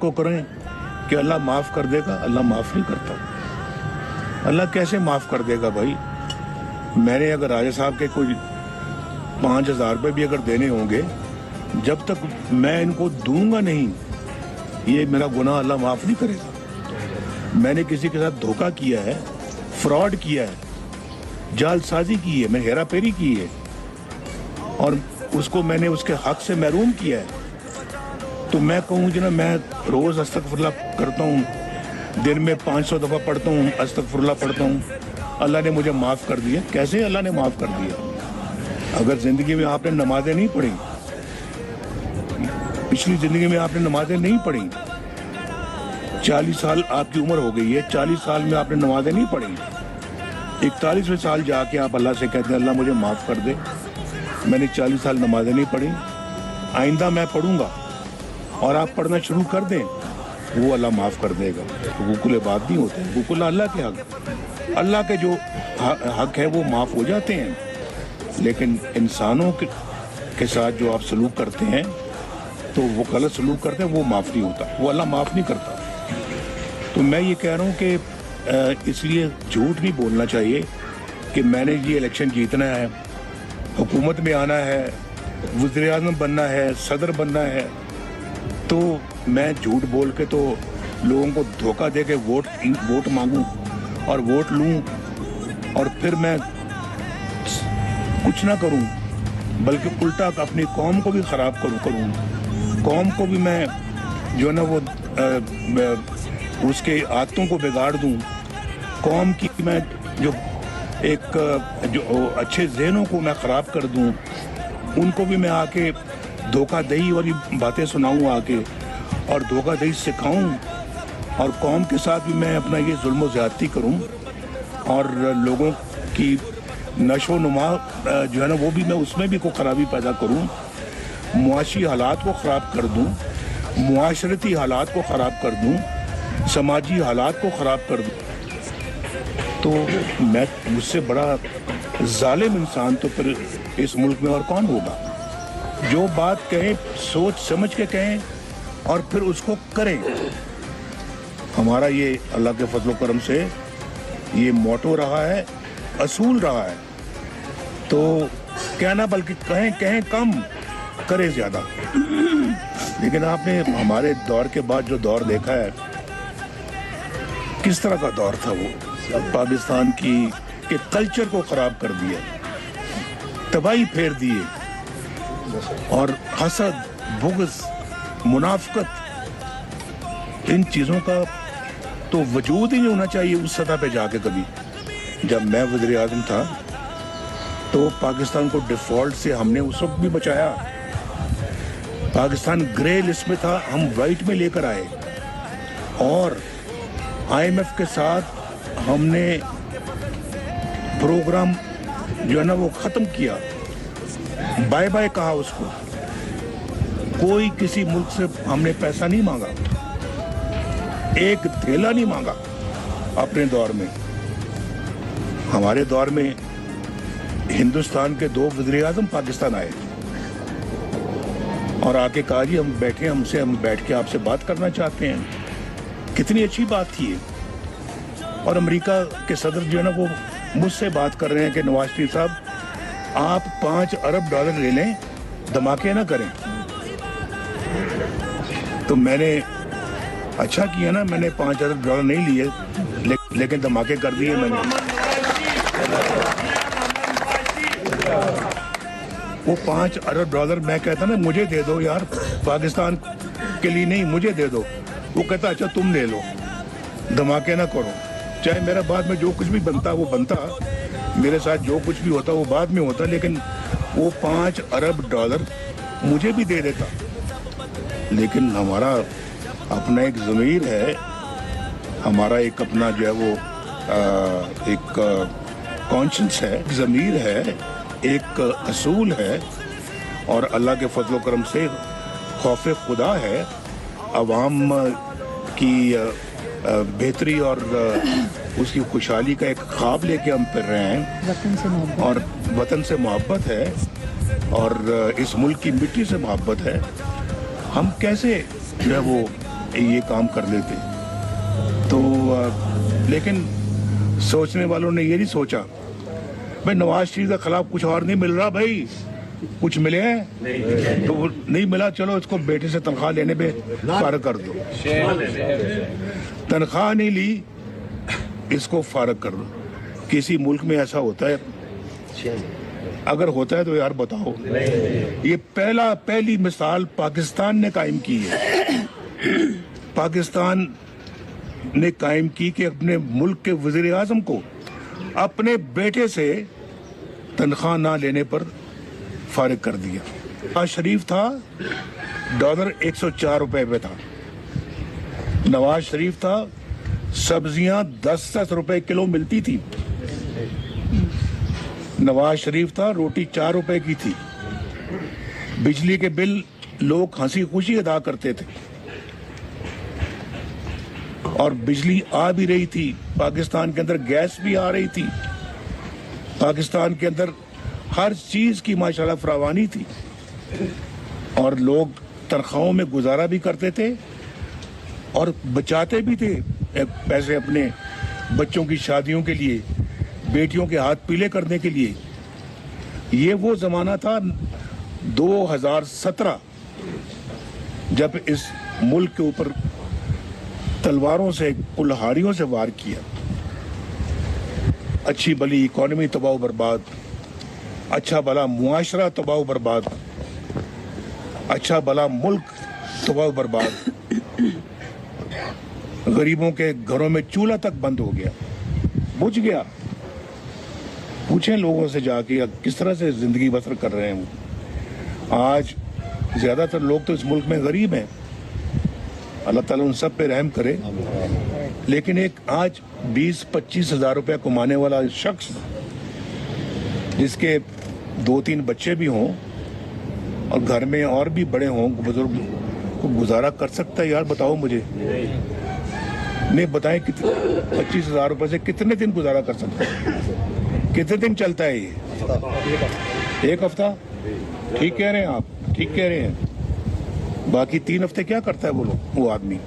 को करें कि अल्लाह माफ़ कर देगा, अल्लाह माफ़ नहीं करता। अल्लाह कैसे माफ़ कर देगा भाई? मैंने अगर राजा साहब के कोई 5,000 रुपये भी अगर देने होंगे, जब तक मैं इनको दूंगा नहीं, ये मेरा गुनाह अल्लाह माफ़ नहीं करेगा। मैंने किसी के साथ धोखा किया है, फ्रॉड किया है, जालसाजी की है, मैं हेरा फेरी की है और उसको मैंने उसके हक से महरूम किया है, तो मैं कहूँ कि ना मैं रोज़ अस्तगफुरुल्लाह करता हूँ, दिन में 500 दफ़ा पढ़ता हूँ, अस्तगफुरुल्लाह पढ़ता हूँ, अल्लाह ने मुझे माफ़ कर दिया। कैसे अल्लाह ने माफ़ कर दिया? अगर ज़िंदगी में आपने नमाज़ें नहीं पढ़ी, पिछली ज़िंदगी में आपने नमाज़ें नहीं पढ़ी, 40 साल आपकी उम्र हो गई है, 40 साल में आपने नमाज़ें नहीं पढ़ी, 41वें साल जाके आप अल्लाह से कहते हैं अल्लाह मुझे माफ़ कर दे, मैंने 40 साल नमाज़ें नहीं पढ़ी, आइंदा मैं पढ़ूंगा, और आप पढ़ना शुरू कर दें, वो अल्लाह माफ़ कर देगा। हुकूकुल बात नहीं होते, हुकूकुल अल्लाह के हक, अल्लाह के जो हक है वो माफ़ हो जाते हैं, लेकिन इंसानों के साथ जो आप सलूक करते हैं, तो वो गलत सलूक करते हैं, वो माफ़ नहीं होता, वो अल्लाह माफ़ नहीं करता। तो मैं ये कह रहा हूँ कि इसलिए झूठ नहीं बोलना चाहिए कि मैंने ये इलेक्शन जीतना है, हुकूमत में आना है, वज़ीर-ए-आज़म बनना है, सदर बनना है, तो मैं झूठ बोल के तो लोगों को धोखा दे के वोट मांगूं और वोट लूं और फिर मैं कुछ ना करूं, बल्कि उल्टा अपनी कौम को भी ख़राब करूं, कौम को भी मैं जो है ना वो उसके आदतों को बिगाड़ दूं, कौम की मैं जो अच्छे ज़हनों को मैं ख़राब कर दूं, उनको भी मैं आके धोखाधड़ी वाली बातें सुनाऊं आके और धोखाधड़ी सिखाऊं, और कौम के साथ भी मैं अपना ये जुल्म ज़्यादती करूं और लोगों की नशो नुमा जो है ना वो भी मैं उसमें भी कोई ख़राबी पैदा करूं, मुआशी हालात को ख़राब कर दूं, मुआशरती हालात को ख़राब कर दूं, समाजी हालात को ख़राब कर दूं, तो मैं मुझसे बड़ा जालिम इंसान तो फिर इस मुल्क में और कौन होगा? जो बात कहें सोच समझ के कहें और फिर उसको करें। हमारा ये अल्लाह के फजल करम से ये मोटो रहा है, असूल रहा है, तो कहना बल्कि कहें कम, करें ज़्यादा। लेकिन आपने हमारे दौर के बाद जो दौर देखा है, किस तरह का दौर था वो, पाकिस्तान के कल्चर को ख़राब कर दिया, तबाही फेर दिए, और हसद, बुग़्ज़, मुनाफ़क़त, इन चीज़ों का तो वजूद ही नहीं होना चाहिए उस सतह पे जाके कभी। जब मैं वज़ीर-ए-आज़म था तो पाकिस्तान को डिफ़ॉल्ट से हमने उस वक्त भी बचाया, पाकिस्तान ग्रे लिस्ट में था, हम वाइट में लेकर आए, और IMF के साथ हमने प्रोग्राम जो है ना वो ख़त्म किया, बाय बाय कहा उसको, कोई किसी मुल्क से हमने पैसा नहीं मांगा, एक थैला नहीं मांगा अपने दौर में। हमारे दौर में हिंदुस्तान के 2 वज़ीर-ए-आज़म पाकिस्तान आए और आके कहा जी हम बैठे, हम बैठ के आपसे बात करना चाहते हैं। कितनी अच्छी बात थी ये। और अमेरिका के सदर जो है ना वो मुझसे बात कर रहे हैं कि नवाज शरीफ साहब आप $5 अरब ले लें, धमाके ना करें। तो मैंने अच्छा किया ना, मैंने $5 अरब नहीं लिए, लेकिन धमाके कर दिए मैंने। वो $5 अरब मैं कहता ना मुझे दे दो यार, पाकिस्तान के लिए नहीं, मुझे दे दो। वो कहता अच्छा तुम ले लो, धमाके ना करो, चाहे मेरा बाद में जो कुछ भी बनता वो बनता, मेरे साथ जो कुछ भी होता वो बाद में होता, लेकिन वो $5 अरब मुझे भी दे देता। लेकिन हमारा अपना एक ज़मीर है, हमारा एक अपना जो है वो एक कॉन्शियस है, ज़मीर है, एक असूल है, और अल्लाह के फजल करम से खौफ खुदा है, अवाम की बेहतरी और उसकी खुशहाली का एक ख्वाब लेके हम फिर रहे हैं, वतन से मोहब्बत, और वतन से मोहब्बत है, और इस मुल्क की मिट्टी से मोहब्बत है। हम कैसे जो है वो یہ کام کر لیتے. تو لیکن سوچنے والوں نے یہ نہیں سوچا بھائی نواز شریف کے خلاف کچھ اور نہیں مل رہا, بھائی کچھ ملے ہیں تو نہیں ملا, چلو اس کو بیٹے سے تنخواہ لینے پہ فارغ کر دو. تنخواہ نہیں لی, اس کو فارغ کر دو. کسی ملک میں ایسا ہوتا ہے؟ اگر ہوتا ہے تو یار بتاؤ. یہ پہلی مثال پاکستان نے قائم کی ہے. پاکستان نے قائم کی کہ اپنے ملک کے وزیر اعظم کو اپنے بیٹے سے تنخواہ نہ لینے پر فارغ کر دیا. نواز شریف تھا ڈالر 104 روپے پہ تھا. نواز شریف تھا سبزیاں 10 روپے کلو ملتی تھی. نواز شریف تھا روٹی 4 روپے کی تھی. بجلی کے بل لوگ ہنسی خوشی ادا کرتے تھے اور بجلی آ بھی رہی تھی. پاکستان کے اندر گیس بھی آ رہی تھی. پاکستان کے اندر ہر چیز کی ماشاءاللہ فراوانی تھی اور لوگ تنخواہوں میں گزارا بھی کرتے تھے اور بچاتے بھی تھے پیسے اپنے بچوں کی شادیوں کے لیے, بیٹیوں کے ہاتھ پیلے کرنے کے لیے. یہ وہ زمانہ تھا 2017 جب اس ملک کے اوپر تلواروں سے کلہاڑیوں سے وار کیا. اچھی بلی اکانومی تباہ و برباد, اچھا بلا معاشرہ تباہ و برباد, اچھا بلا ملک تباہ و برباد. غریبوں کے گھروں میں چولہا تک بند ہو گیا, بجھ گیا. پوچھیں لوگوں سے جا کے کس طرح سے زندگی بسر کر رہے ہیں. آج زیادہ تر لوگ تو اس ملک میں غریب ہیں, اللہ تعالیٰ ان سب پہ رحم کرے. لیکن ایک آج 20-25 ہزار روپے کمانے والا شخص جس کے 2-3 بچے بھی ہوں اور گھر میں اور بھی بڑے ہوں, بزرگ کو گزارا کر سکتا ہے؟ یار بتاؤ مجھے, نہیں بتائیں 25 ہزار روپے سے کتنے دن گزارا کر سکتا ہے؟ کتنے دن چلتا ہے یہ؟ 1 ہفتہ. ٹھیک کہہ رہے ہیں آپ, ٹھیک کہہ رہے ہیں. باقی 3 ہفتے کیا کرتا ہے وہ آدمی؟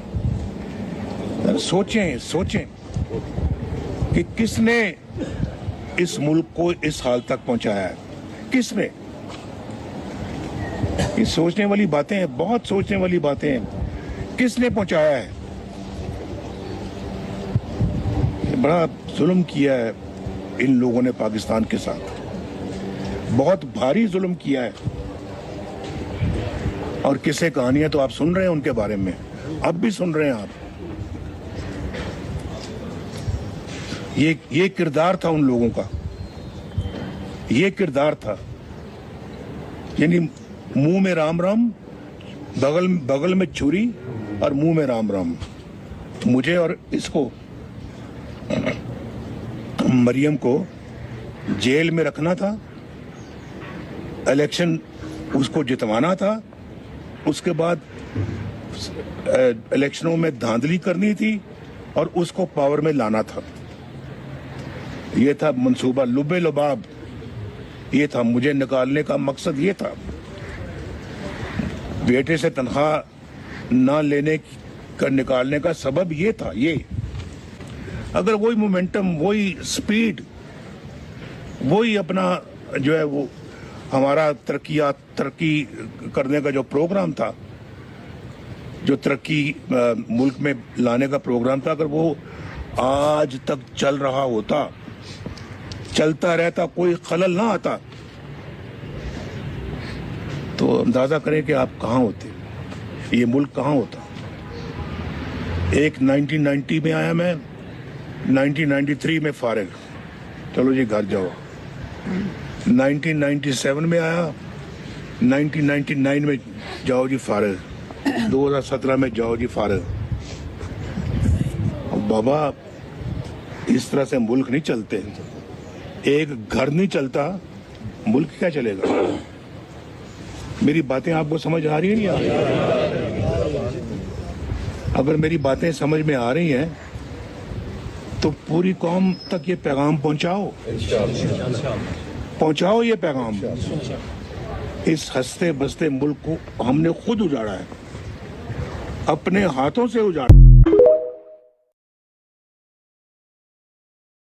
سوچیں کہ کس نے اس ملک کو اس حال تک پہنچایا ہے, کس نے؟ یہ سوچنے والی باتیں ہیں, بہت سوچنے والی باتیں ہیں. کس نے پہنچایا ہے؟ بڑا ظلم کیا ہے ان لوگوں نے پاکستان کے ساتھ, بہت بھاری ظلم کیا ہے. اور کسے کہانیاں تو آپ سن رہے ہیں ان کے بارے میں, اب بھی سن رہے ہیں آپ. یہ کردار تھا ان لوگوں کا, یہ کردار تھا. یعنی منہ میں رام رام, بغل میں چھری اور منہ میں رام رام. مجھے اور اس کو, مریم کو جیل میں رکھنا تھا, الیکشن اس کو جتوانا تھا, اس کے بعد الیکشنوں میں دھاندلی کرنی تھی اور اس کو پاور میں لانا تھا. یہ تھا منصوبہ لبے لباب, یہ تھا مجھے نکالنے کا مقصد. یہ تھا بیٹے سے تنخواہ نہ لینے کا نکالنے کا سبب یہ تھا. یہ اگر وہی مومنٹم, وہی سپیڈ, وہی اپنا جو ہے وہ ہمارا ترقی کرنے کا جو پروگرام تھا, جو ترقی ملک میں لانے کا پروگرام تھا, اگر وہ آج تک چل رہا ہوتا, چلتا رہتا, کوئی خلل نہ آتا, تو اندازہ کریں کہ آپ کہاں ہوتے, یہ ملک کہاں ہوتا. ایک 1990 میں آیا میں, 1993 میں فارغ, چلو جی گھر جاؤ. 1997 میں آیا, 1999 میں جاؤ جی فارغ, 2017 میں جاؤ جی فارغ. بابا اس طرح سے ملک نہیں چلتے. ایک گھر نہیں چلتا, ملک کیا چلے گا؟ میری باتیں آپ کو سمجھ آ رہی ہیں یا اگر میری باتیں سمجھ میں آ رہی ہیں تو پوری قوم تک یہ پیغام پہنچاؤ یہ پیغام. اس ہنستے بستے ملک کو ہم نے خود اجاڑا ہے, اپنے ہاتھوں سے اجاڑ